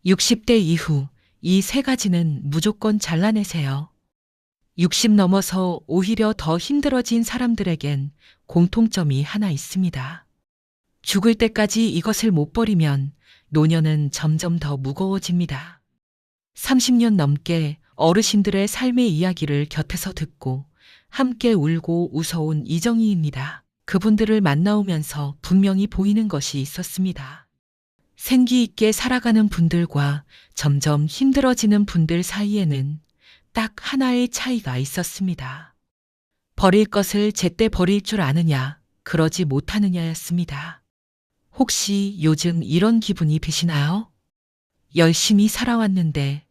60대 이후 이 세 가지는 무조건 잘라내세요. 60 넘어서 오히려 더 힘들어진 사람들에겐 공통점이 하나 있습니다. 죽을 때까지 이것을 못 버리면 노년은 점점 더 무거워집니다. 30년 넘게 어르신들의 삶의 이야기를 곁에서 듣고 함께 울고 웃어온 이정희입니다. 그분들을 만나오면서 분명히 보이는 것이 있었습니다. 생기 있게 살아가는 분들과 점점 힘들어지는 분들 사이에는 딱 하나의 차이가 있었습니다. 버릴 것을 제때 버릴 줄 아느냐, 그러지 못하느냐였습니다. 혹시 요즘 이런 기분이 드시나요? 열심히 살아왔는데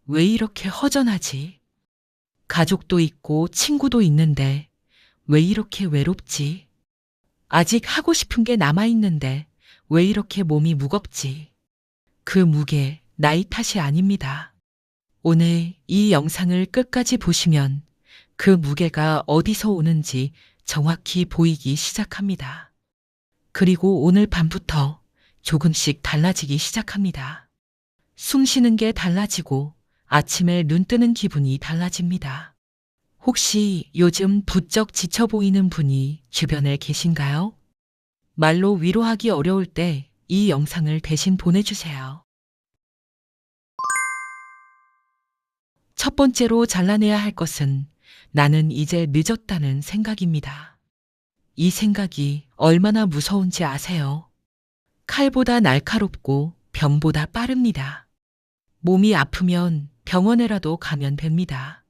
왜 이렇게 허전하지? 가족도 있고 친구도 있는데 왜 이렇게 외롭지? 아직 하고 싶은 게 남아있는데 왜 이렇게 몸이 무겁지? 그 무게, 나이 탓이 아닙니다. 오늘 이 영상을 끝까지 보시면 그 무게가 어디서 오는지 정확히 보이기 시작합니다. 그리고 오늘 밤부터 조금씩 달라지기 시작합니다. 숨 쉬는 게 달라지고 아침에 눈 뜨는 기분이 달라집니다. 혹시 요즘 부쩍 지쳐 보이는 분이 주변에 계신가요? 말로 위로하기 어려울 때 이 영상을 대신 보내주세요. 첫 번째로 잘라내야 할 것은 나는 이제 늦었다는 생각입니다. 이 생각이 얼마나 무서운지 아세요? 칼보다 날카롭고 변보다 빠릅니다. 몸이 아프면 병원에라도 가면 됩니다.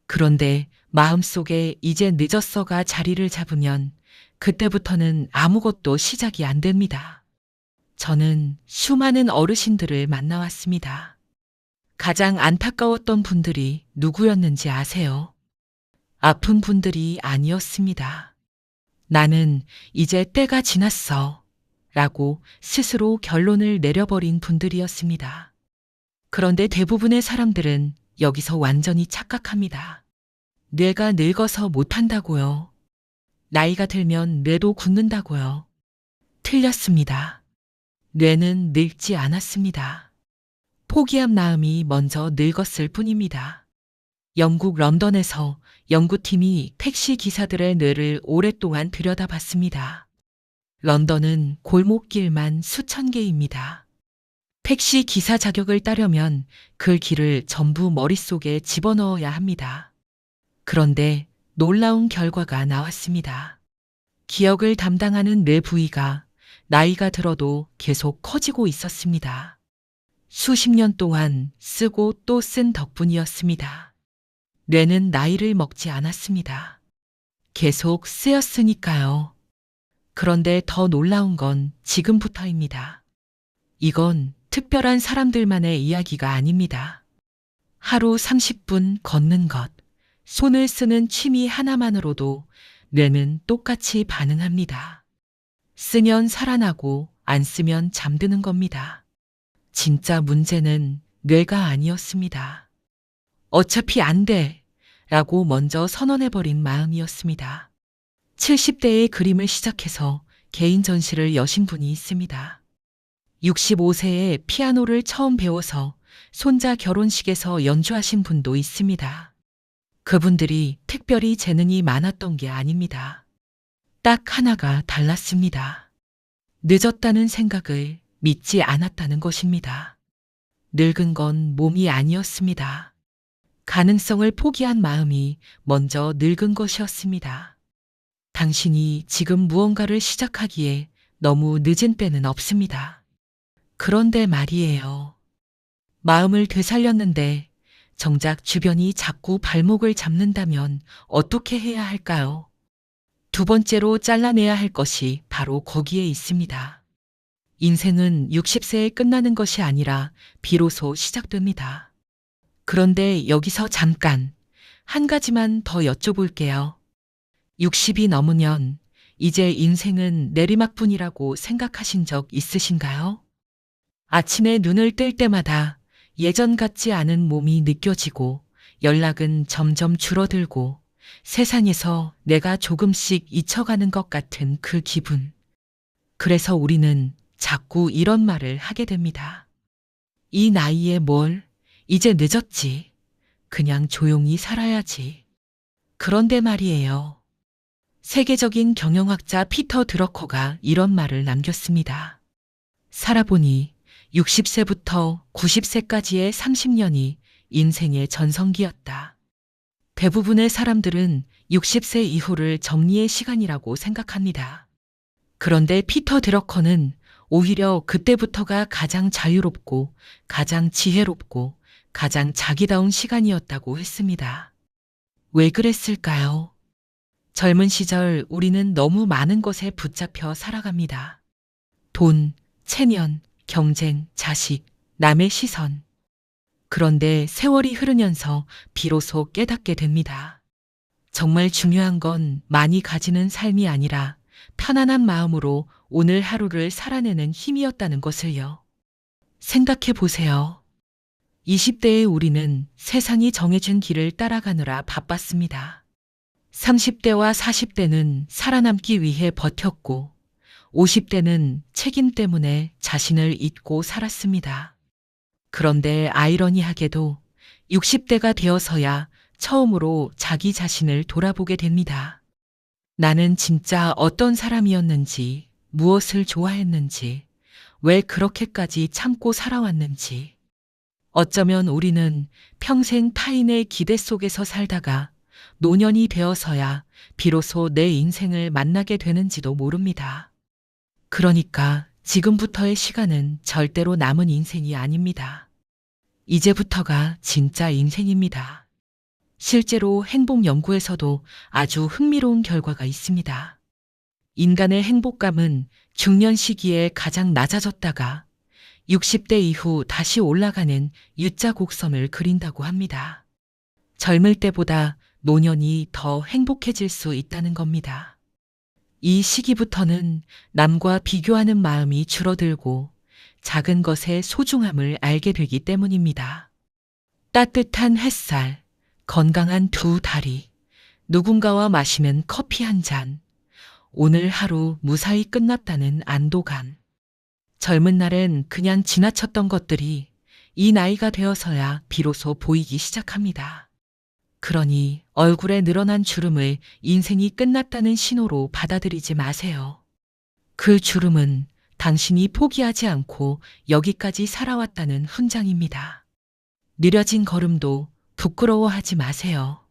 그런데 마음속에 이제 늦었어가 자리를 잡으면 그때부터는 아무것도 시작이 안 됩니다. 저는 수많은 어르신들을 만나왔습니다. 가장 안타까웠던 분들이 누구였는지 아세요? 아픈 분들이 아니었습니다. 나는 이제 때가 지났어 라고 스스로 결론을 내려버린 분들이었습니다. 그런데 대부분의 사람들은 여기서 완전히 착각합니다. 뇌가 늙어서 못한다고요. 나이가 들면 뇌도 굳는다고요. 틀렸습니다. 뇌는 늙지 않았습니다. 포기한 마음이 먼저 늙었을 뿐입니다. 영국 런던에서 연구팀이 택시 기사들의 뇌를 오랫동안 들여다봤습니다. 런던은 골목길만 수천 개입니다. 택시 기사 자격을 따려면 그 길을 전부 머릿속에 집어넣어야 합니다. 그런데 놀라운 결과가 나왔습니다. 기억을 담당하는 뇌 부위가 나이가 들어도 계속 커지고 있었습니다. 수십 년 동안 쓰고 또 쓴 덕분이었습니다. 뇌는 나이를 먹지 않았습니다. 계속 쓰였으니까요. 그런데 더 놀라운 건 지금부터입니다. 이건 특별한 사람들만의 이야기가 아닙니다. 하루 30분 걷는 것, 손을 쓰는 취미 하나만으로도 뇌는 똑같이 반응합니다. 쓰면 살아나고 안 쓰면 잠드는 겁니다. 진짜 문제는 뇌가 아니었습니다. 어차피 안 돼 라고 먼저 선언해버린 마음이었습니다. 70대의 그림을 시작해서 개인 전시를 여신 분이 있습니다. 65세에 피아노를 처음 배워서 손자 결혼식에서 연주하신 분도 있습니다. 그분들이 특별히 재능이 많았던 게 아닙니다. 딱 하나가 달랐습니다. 늦었다는 생각을 믿지 않았다는 것입니다. 늙은 건 몸이 아니었습니다. 가능성을 포기한 마음이 먼저 늙은 것이었습니다. 당신이 지금 무언가를 시작하기에 너무 늦은 때는 없습니다. 그런데 말이에요. 마음을 되살렸는데 정작 주변이 자꾸 발목을 잡는다면 어떻게 해야 할까요? 두 번째로 잘라내야 할 것이 바로 거기에 있습니다. 인생은 60세에 끝나는 것이 아니라 비로소 시작됩니다. 그런데 여기서 잠깐 한 가지만 더 여쭤볼게요. 60이 넘으면 이제 인생은 내리막뿐이라고 생각하신 적 있으신가요? 아침에 눈을 뜰 때마다 예전 같지 않은 몸이 느껴지고 연락은 점점 줄어들고 세상에서 내가 조금씩 잊혀가는 것 같은 그 기분. 그래서 우리는 자꾸 이런 말을 하게 됩니다. 이 나이에 뭘, 이제 늦었지. 그냥 조용히 살아야지. 그런데 말이에요. 세계적인 경영학자 피터 드러커가 이런 말을 남겼습니다. 살아보니 60세부터 90세까지의 30년이 인생의 전성기였다. 대부분의 사람들은 60세 이후를 정리의 시간이라고 생각합니다. 그런데 피터 드러커는 오히려 그때부터가 가장 자유롭고 가장 지혜롭고 가장 자기다운 시간이었다고 했습니다. 왜 그랬을까요? 젊은 시절 우리는 너무 많은 것에 붙잡혀 살아갑니다. 돈, 체면, 경쟁, 자식, 남의 시선. 그런데 세월이 흐르면서 비로소 깨닫게 됩니다. 정말 중요한 건 많이 가지는 삶이 아니라 편안한 마음으로 오늘 하루를 살아내는 힘이었다는 것을요. 생각해 보세요. 20대의 우리는 세상이 정해준 길을 따라가느라 바빴습니다. 30대와 40대는 살아남기 위해 버텼고 50대는 책임 때문에 자신을 잊고 살았습니다. 그런데 아이러니하게도 60대가 되어서야 처음으로 자기 자신을 돌아보게 됩니다. 나는 진짜 어떤 사람이었는지, 무엇을 좋아했는지, 왜 그렇게까지 참고 살아왔는지. 어쩌면 우리는 평생 타인의 기대 속에서 살다가 노년이 되어서야 비로소 내 인생을 만나게 되는지도 모릅니다. 그러니까 지금부터의 시간은 절대로 남은 인생이 아닙니다. 이제부터가 진짜 인생입니다. 실제로 행복 연구에서도 아주 흥미로운 결과가 있습니다. 인간의 행복감은 중년 시기에 가장 낮아졌다가 60대 이후 다시 올라가는 U자 곡선을 그린다고 합니다. 젊을 때보다 노년이 더 행복해질 수 있다는 겁니다. 이 시기부터는 남과 비교하는 마음이 줄어들고 작은 것의 소중함을 알게 되기 때문입니다. 따뜻한 햇살, 건강한 두 다리, 누군가와 마시는 커피 한 잔, 오늘 하루 무사히 끝났다는 안도감. 젊은 날엔 그냥 지나쳤던 것들이 이 나이가 되어서야 비로소 보이기 시작합니다. 그러니 얼굴에 늘어난 주름을 인생이 끝났다는 신호로 받아들이지 마세요. 그 주름은 당신이 포기하지 않고 여기까지 살아왔다는 훈장입니다. 느려진 걸음도 부끄러워하지 마세요.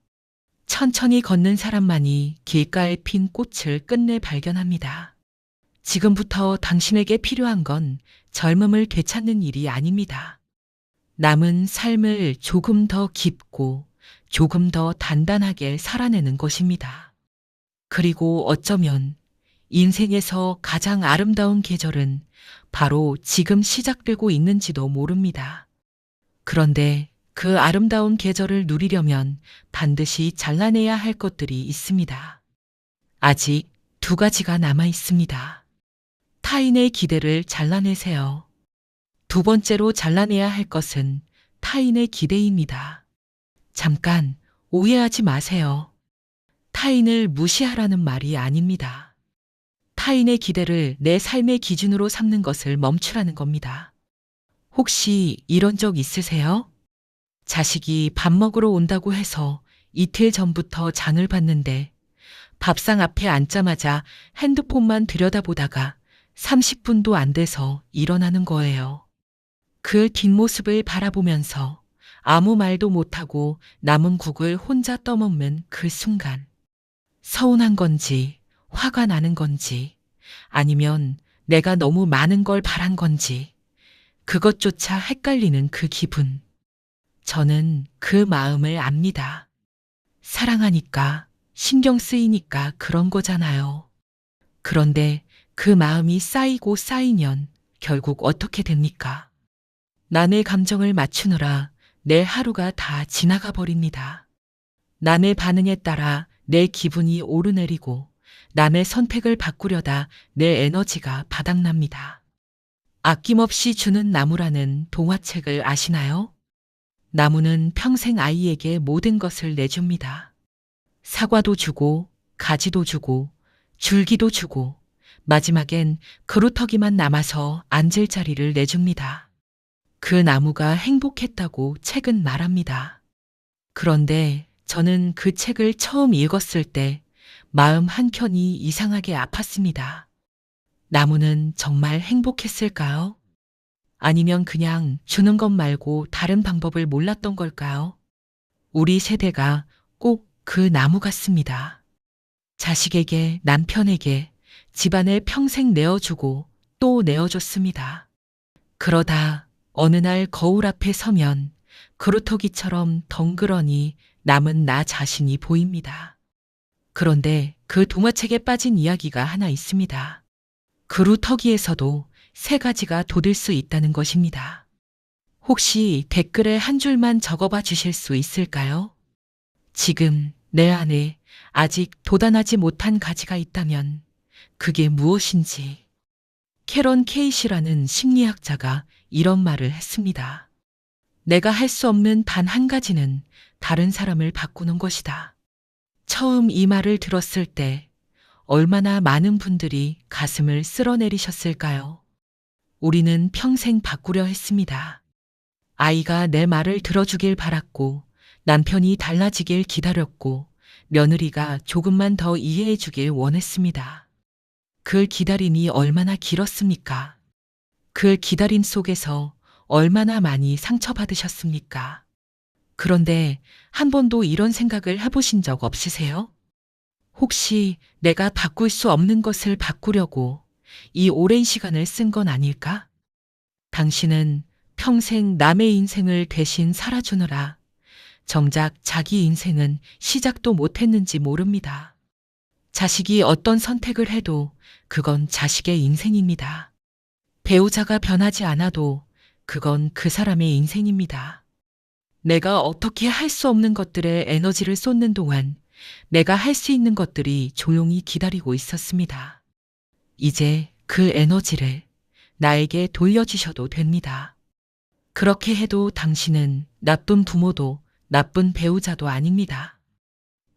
천천히 걷는 사람만이 길가에 핀 꽃을 끝내 발견합니다. 지금부터 당신에게 필요한 건 젊음을 되찾는 일이 아닙니다. 남은 삶을 조금 더 깊고 조금 더 단단하게 살아내는 것입니다. 그리고 어쩌면 인생에서 가장 아름다운 계절은 바로 지금 시작되고 있는지도 모릅니다. 그런데 그 아름다운 계절을 누리려면 반드시 잘라내야 할 것들이 있습니다. 아직 두 가지가 남아 있습니다. 타인의 기대를 잘라내세요. 두 번째로 잘라내야 할 것은 타인의 기대입니다. 잠깐 오해하지 마세요. 타인을 무시하라는 말이 아닙니다. 타인의 기대를 내 삶의 기준으로 삼는 것을 멈추라는 겁니다. 혹시 이런 적 있으세요? 자식이 밥 먹으러 온다고 해서 이틀 전부터 장을 봤는데 밥상 앞에 앉자마자 핸드폰만 들여다보다가 30분도 안 돼서 일어나는 거예요. 그 뒷모습을 바라보면서 아무 말도 못하고 남은 국을 혼자 떠먹는 그 순간. 서운한 건지, 화가 나는 건지, 아니면 내가 너무 많은 걸 바란 건지, 그것조차 헷갈리는 그 기분. 저는 그 마음을 압니다. 사랑하니까, 신경 쓰이니까 그런 거잖아요. 그런데 그 마음이 쌓이고 쌓이면 결국 어떻게 됩니까? 남의 감정을 맞추느라 내 하루가 다 지나가 버립니다. 남의 반응에 따라 내 기분이 오르내리고 남의 선택을 바꾸려다 내 에너지가 바닥납니다. 아낌없이 주는 나무라는 동화책을 아시나요? 나무는 평생 아이에게 모든 것을 내줍니다. 사과도 주고, 가지도 주고, 줄기도 주고, 마지막엔 그루터기만 남아서 앉을 자리를 내줍니다. 그 나무가 행복했다고 책은 말합니다. 그런데 저는 그 책을 처음 읽었을 때 마음 한켠이 이상하게 아팠습니다. 나무는 정말 행복했을까요? 아니면 그냥 주는 것 말고 다른 방법을 몰랐던 걸까요? 우리 세대가 꼭 그 나무 같습니다. 자식에게, 남편에게 집안을 평생 내어주고 또 내어줬습니다. 그러다 어느 날 거울 앞에 서면 그루터기처럼 덩그러니 남은 나 자신이 보입니다. 그런데 그 동화책에 빠진 이야기가 하나 있습니다. 그루터기에서도 세 가지가 돋을 수 있다는 것입니다. 혹시 댓글에 한 줄만 적어봐 주실 수 있을까요? 지금 내 안에 아직 돋아나지 못한 가지가 있다면 그게 무엇인지. 캐런 케이시라는 심리학자가 이런 말을 했습니다. 내가 할 수 없는 단 한 가지는 다른 사람을 바꾸는 것이다. 처음 이 말을 들었을 때 얼마나 많은 분들이 가슴을 쓸어내리셨을까요? 우리는 평생 바꾸려 했습니다. 아이가 내 말을 들어주길 바랐고, 남편이 달라지길 기다렸고, 며느리가 조금만 더 이해해 주길 원했습니다. 그 기다림이 얼마나 길었습니까? 그 기다림 속에서 얼마나 많이 상처받으셨습니까? 그런데 한 번도 이런 생각을 해보신 적 없으세요? 혹시 내가 바꿀 수 없는 것을 바꾸려고 이 오랜 시간을 쓴 건 아닐까? 당신은 평생 남의 인생을 대신 살아주느라 정작 자기 인생은 시작도 못했는지 모릅니다. 자식이 어떤 선택을 해도 그건 자식의 인생입니다. 배우자가 변하지 않아도 그건 그 사람의 인생입니다. 내가 어떻게 할 수 없는 것들에 에너지를 쏟는 동안 내가 할 수 있는 것들이 조용히 기다리고 있었습니다. 이제 그 에너지를 나에게 돌려주셔도 됩니다. 그렇게 해도 당신은 나쁜 부모도 나쁜 배우자도 아닙니다.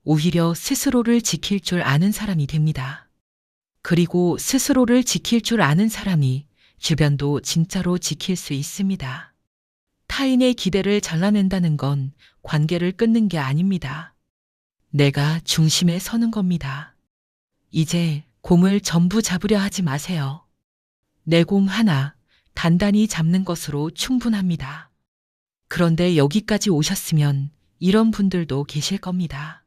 오히려 스스로를 지킬 줄 아는 사람이 됩니다. 그리고 스스로를 지킬 줄 아는 사람이 주변도 진짜로 지킬 수 있습니다. 타인의 기대를 잘라낸다는 건 관계를 끊는 게 아닙니다. 내가 중심에 서는 겁니다. 이제 공을 전부 잡으려 하지 마세요. 내 공 하나 단단히 잡는 것으로 충분합니다. 그런데 여기까지 오셨으면 이런 분들도 계실 겁니다.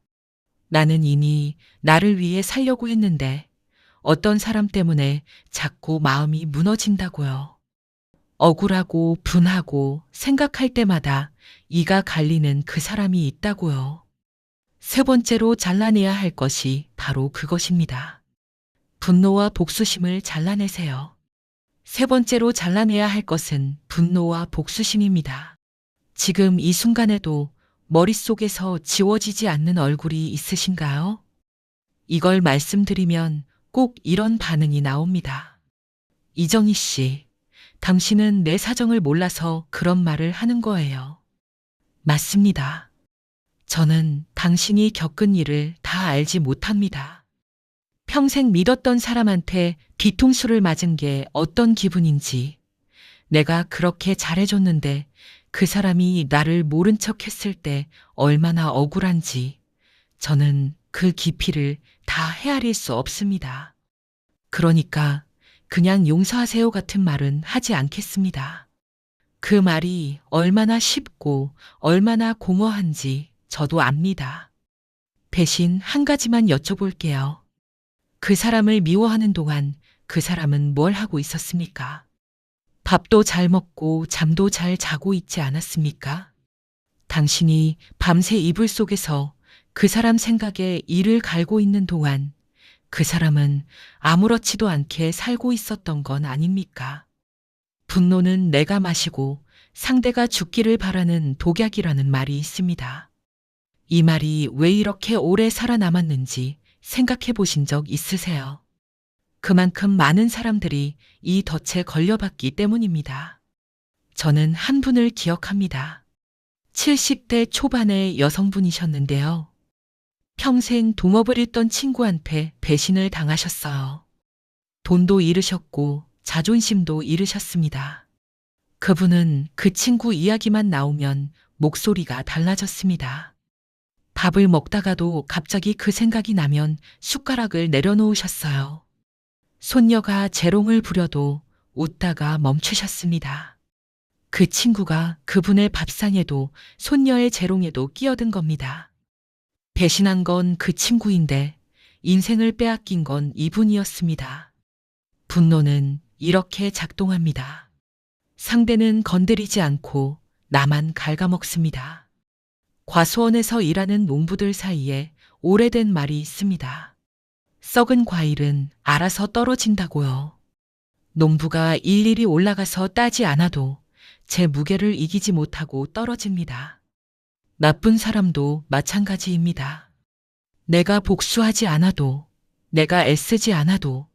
나는 이미 나를 위해 살려고 했는데 어떤 사람 때문에 자꾸 마음이 무너진다고요. 억울하고 분하고 생각할 때마다 이가 갈리는 그 사람이 있다고요. 세 번째로 잘라내야 할 것이 바로 그것입니다. 분노와 복수심을 잘라내세요. 세 번째로 잘라내야 할 것은 분노와 복수심입니다. 지금 이 순간에도 머릿속에서 지워지지 않는 얼굴이 있으신가요? 이걸 말씀드리면 꼭 이런 반응이 나옵니다. 이정희 씨, 당신은 내 사정을 몰라서 그런 말을 하는 거예요. 맞습니다. 저는 당신이 겪은 일을 다 알지 못합니다. 평생 믿었던 사람한테 뒤통수를 맞은 게 어떤 기분인지, 내가 그렇게 잘해줬는데 그 사람이 나를 모른 척 했을 때 얼마나 억울한지, 저는 그 깊이를 다 헤아릴 수 없습니다. 그러니까 그냥 용서하세요 같은 말은 하지 않겠습니다. 그 말이 얼마나 쉽고 얼마나 공허한지 저도 압니다. 대신 한 가지만 여쭤볼게요. 그 사람을 미워하는 동안 그 사람은 뭘 하고 있었습니까? 밥도 잘 먹고 잠도 잘 자고 있지 않았습니까? 당신이 밤새 이불 속에서 그 사람 생각에 이를 갈고 있는 동안 그 사람은 아무렇지도 않게 살고 있었던 건 아닙니까? 분노는 내가 마시고 상대가 죽기를 바라는 독약이라는 말이 있습니다. 이 말이 왜 이렇게 오래 살아남았는지 생각해 보신 적 있으세요? 그만큼 많은 사람들이 이 덫에 걸려봤기 때문입니다. 저는 한 분을 기억합니다. 70대 초반의 여성분이셨는데요. 평생 동업을 했던 친구한테 배신을 당하셨어요. 돈도 잃으셨고 자존심도 잃으셨습니다. 그분은 그 친구 이야기만 나오면 목소리가 달라졌습니다. 밥을 먹다가도 갑자기 그 생각이 나면 숟가락을 내려놓으셨어요. 손녀가 재롱을 부려도 웃다가 멈추셨습니다. 그 친구가 그분의 밥상에도 손녀의 재롱에도 끼어든 겁니다. 배신한 건 그 친구인데 인생을 빼앗긴 건 이분이었습니다. 분노는 이렇게 작동합니다. 상대는 건드리지 않고 나만 갉아먹습니다. 과수원에서 일하는 농부들 사이에 오래된 말이 있습니다. 썩은 과일은 알아서 떨어진다고요. 농부가 일일이 올라가서 따지 않아도 제 무게를 이기지 못하고 떨어집니다. 나쁜 사람도 마찬가지입니다. 내가 복수하지 않아도, 내가 애쓰지 않아도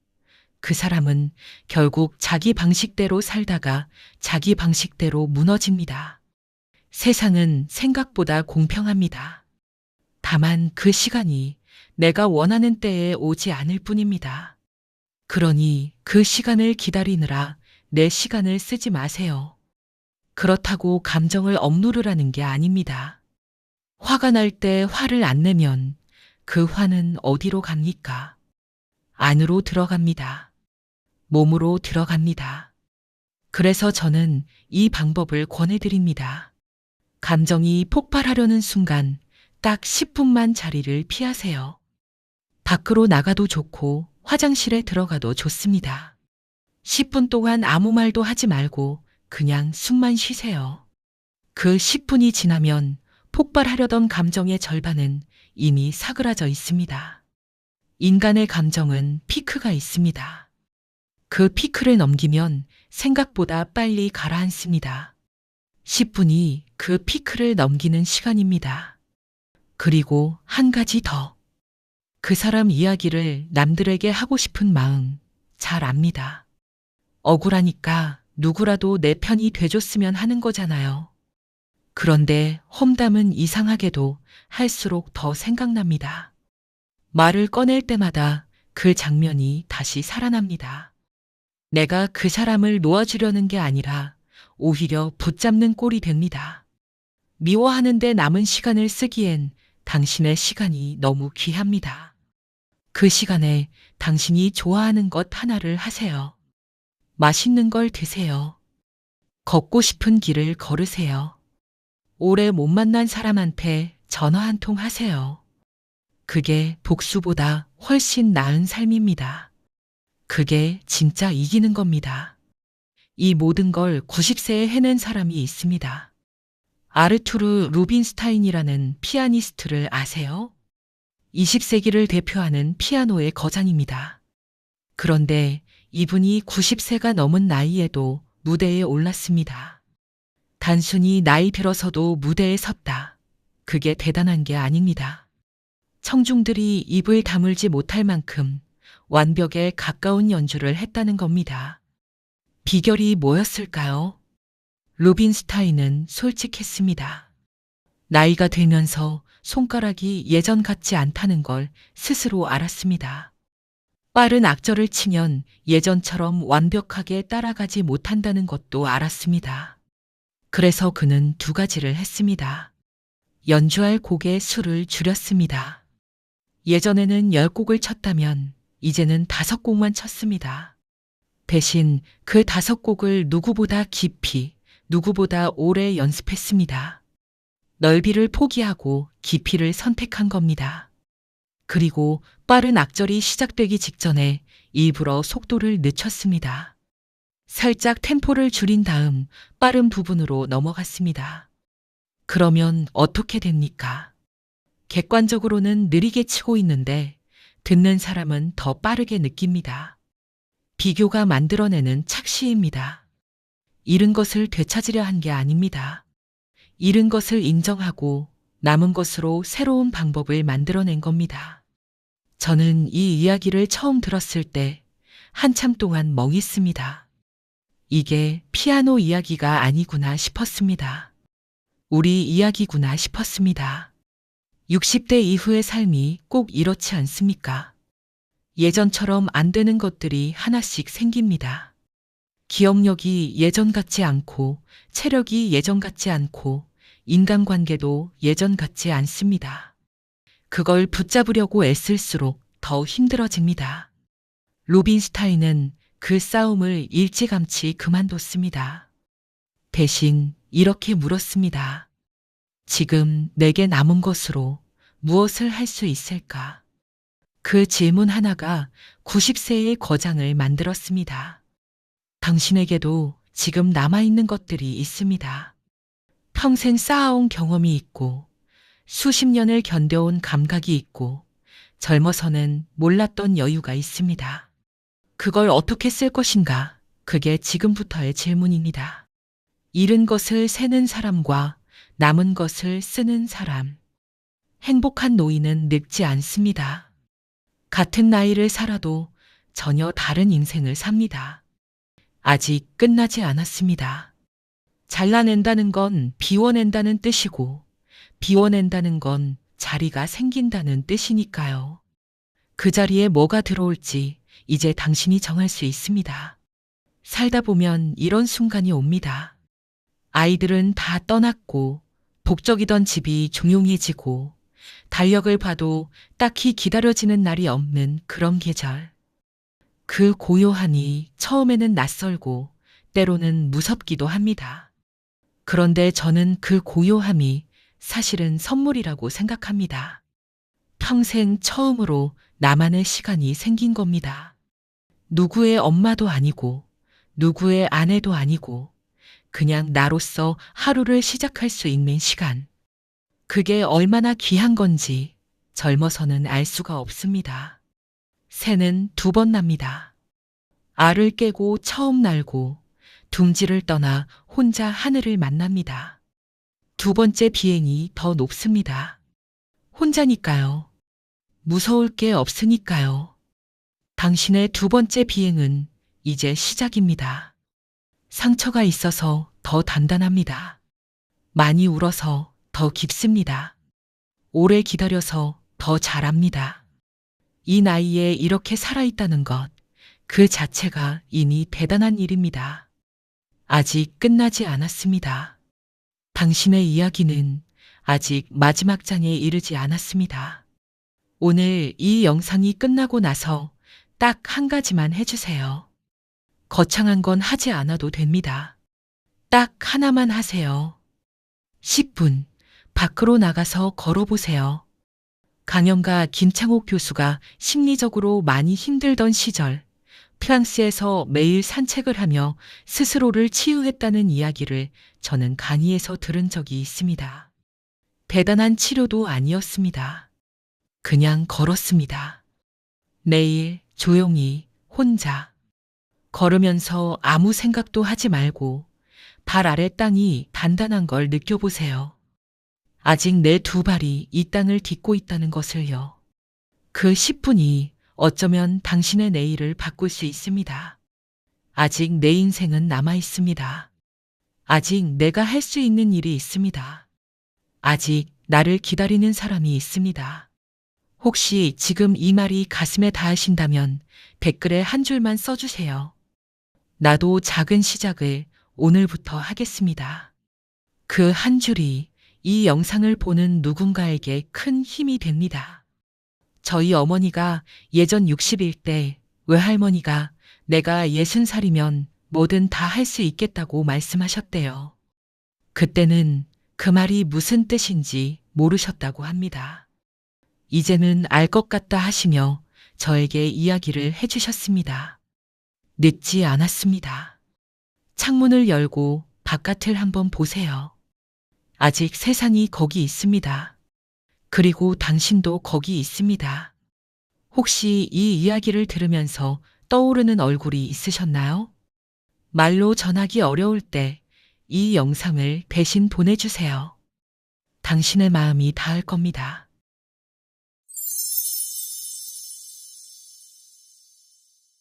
그 사람은 결국 자기 방식대로 살다가 자기 방식대로 무너집니다. 세상은 생각보다 공평합니다. 다만 그 시간이 내가 원하는 때에 오지 않을 뿐입니다. 그러니 그 시간을 기다리느라 내 시간을 쓰지 마세요. 그렇다고 감정을 억누르라는 게 아닙니다. 화가 날 때 화를 안 내면 그 화는 어디로 갑니까? 안으로 들어갑니다. 몸으로 들어갑니다. 그래서 저는 이 방법을 권해드립니다. 감정이 폭발하려는 순간 딱 10분만 자리를 피하세요. 밖으로 나가도 좋고 화장실에 들어가도 좋습니다. 10분 동안 아무 말도 하지 말고 그냥 숨만 쉬세요. 그 10분이 지나면 폭발하려던 감정의 절반은 이미 사그라져 있습니다. 인간의 감정은 피크가 있습니다. 그 피크를 넘기면 생각보다 빨리 가라앉습니다. 10분이 그 피크를 넘기는 시간입니다. 그리고 한 가지 더. 그 사람 이야기를 남들에게 하고 싶은 마음 잘 압니다. 억울하니까 누구라도 내 편이 돼줬으면 하는 거잖아요. 그런데 험담은 이상하게도 할수록 더 생각납니다. 말을 꺼낼 때마다 그 장면이 다시 살아납니다. 내가 그 사람을 놓아주려는 게 아니라 오히려 붙잡는 꼴이 됩니다. 미워하는데 남은 시간을 쓰기엔 당신의 시간이 너무 귀합니다. 그 시간에 당신이 좋아하는 것 하나를 하세요. 맛있는 걸 드세요. 걷고 싶은 길을 걸으세요. 오래 못 만난 사람한테 전화 한 통 하세요. 그게 복수보다 훨씬 나은 삶입니다. 그게 진짜 이기는 겁니다. 이 모든 걸 90세에 해낸 사람이 있습니다. 아르투르 루빈스타인이라는 피아니스트를 아세요? 20세기를 대표하는 피아노의 거장입니다. 그런데 이분이 90세가 넘은 나이에도 무대에 올랐습니다. 단순히 나이 들어서도 무대에 섰다. 그게 대단한 게 아닙니다. 청중들이 입을 다물지 못할 만큼 완벽에 가까운 연주를 했다는 겁니다. 비결이 뭐였을까요? 루빈스타인은 솔직했습니다. 나이가 들면서 손가락이 예전 같지 않다는 걸 스스로 알았습니다. 빠른 악절을 치면 예전처럼 완벽하게 따라가지 못한다는 것도 알았습니다. 그래서 그는 두 가지를 했습니다. 연주할 곡의 수를 줄였습니다. 예전에는 10곡을 쳤다면 이제는 5곡만 쳤습니다. 대신 그 5곡을 누구보다 깊이, 누구보다 오래 연습했습니다. 넓이를 포기하고 깊이를 선택한 겁니다. 그리고 빠른 악절이 시작되기 직전에 일부러 속도를 늦췄습니다. 살짝 템포를 줄인 다음 빠른 부분으로 넘어갔습니다. 그러면 어떻게 됩니까? 객관적으로는 느리게 치고 있는데 듣는 사람은 더 빠르게 느낍니다. 비교가 만들어내는 착시입니다. 잃은 것을 되찾으려 한 게 아닙니다. 잃은 것을 인정하고 남은 것으로 새로운 방법을 만들어낸 겁니다. 저는 이 이야기를 처음 들었을 때 한참 동안 멍했습니다. 이게 피아노 이야기가 아니구나 싶었습니다. 우리 이야기구나 싶었습니다. 60대 이후의 삶이 꼭 이렇지 않습니까? 예전처럼 안 되는 것들이 하나씩 생깁니다. 기억력이 예전 같지 않고, 체력이 예전 같지 않고, 인간관계도 예전 같지 않습니다. 그걸 붙잡으려고 애쓸수록 더 힘들어집니다. 루빈스타인은 그 싸움을 일찌감치 그만뒀습니다. 대신 이렇게 물었습니다. 지금 내게 남은 것으로 무엇을 할 수 있을까? 그 질문 하나가 90세의 거장을 만들었습니다. 당신에게도 지금 남아있는 것들이 있습니다. 평생 쌓아온 경험이 있고, 수십 년을 견뎌온 감각이 있고, 젊어서는 몰랐던 여유가 있습니다. 그걸 어떻게 쓸 것인가? 그게 지금부터의 질문입니다. 잃은 것을 세는 사람과 남은 것을 쓰는 사람. 행복한 노인은 늙지 않습니다. 같은 나이를 살아도 전혀 다른 인생을 삽니다. 아직 끝나지 않았습니다. 잘라낸다는 건 비워낸다는 뜻이고, 비워낸다는 건 자리가 생긴다는 뜻이니까요. 그 자리에 뭐가 들어올지 이제 당신이 정할 수 있습니다. 살다 보면 이런 순간이 옵니다. 아이들은 다 떠났고, 복적이던 집이 조용해지고, 달력을 봐도 딱히 기다려지는 날이 없는 그런 계절. 그 고요함이 처음에는 낯설고, 때로는 무섭기도 합니다. 그런데 저는 그 고요함이 사실은 선물이라고 생각합니다. 평생 처음으로 나만의 시간이 생긴 겁니다. 누구의 엄마도 아니고, 누구의 아내도 아니고, 그냥 나로서 하루를 시작할 수 있는 시간. 그게 얼마나 귀한 건지 젊어서는 알 수가 없습니다. 새는 2번 납니다. 알을 깨고 처음 날고, 둥지를 떠나 혼자 하늘을 만납니다. 2번째 비행이 더 높습니다. 혼자니까요. 무서울 게 없으니까요. 당신의 2번째 비행은 이제 시작입니다. 상처가 있어서 더 단단합니다. 많이 울어서 더 깊습니다. 오래 기다려서 더 잘합니다. 이 나이에 이렇게 살아있다는 것, 그 자체가 이미 대단한 일입니다. 아직 끝나지 않았습니다. 당신의 이야기는 아직 마지막 장에 이르지 않았습니다. 오늘 이 영상이 끝나고 나서 딱 한 가지만 해주세요. 거창한 건 하지 않아도 됩니다. 딱 하나만 하세요. 10분 밖으로 나가서 걸어보세요. 강연가 김창옥 교수가 심리적으로 많이 힘들던 시절, 프랑스에서 매일 산책을 하며 스스로를 치유했다는 이야기를 저는 강의에서 들은 적이 있습니다. 대단한 치료도 아니었습니다. 그냥 걸었습니다. 매일 조용히 혼자. 걸으면서 아무 생각도 하지 말고 발 아래 땅이 단단한 걸 느껴보세요. 아직 내 2발이 이 땅을 딛고 있다는 것을요. 그 10분이 어쩌면 당신의 내일을 바꿀 수 있습니다. 아직 내 인생은 남아 있습니다. 아직 내가 할 수 있는 일이 있습니다. 아직 나를 기다리는 사람이 있습니다. 혹시 지금 이 말이 가슴에 닿으신다면 댓글에 한 줄만 써주세요. 나도 작은 시작을 오늘부터 하겠습니다. 그 한 줄이 이 영상을 보는 누군가에게 큰 힘이 됩니다. 저희 어머니가 예전 60일 외할머니가 내가 60살이면 뭐든 다 할 수 있겠다고 말씀하셨대요. 그때는 그 말이 무슨 뜻인지 모르셨다고 합니다. 이제는 알 것 같다 하시며 저에게 이야기를 해주셨습니다. 늦지 않았습니다. 창문을 열고 바깥을 한번 보세요. 아직 세상이 거기 있습니다. 그리고 당신도 거기 있습니다. 혹시 이 이야기를 들으면서 떠오르는 얼굴이 있으셨나요? 말로 전하기 어려울 때 이 영상을 대신 보내주세요. 당신의 마음이 닿을 겁니다.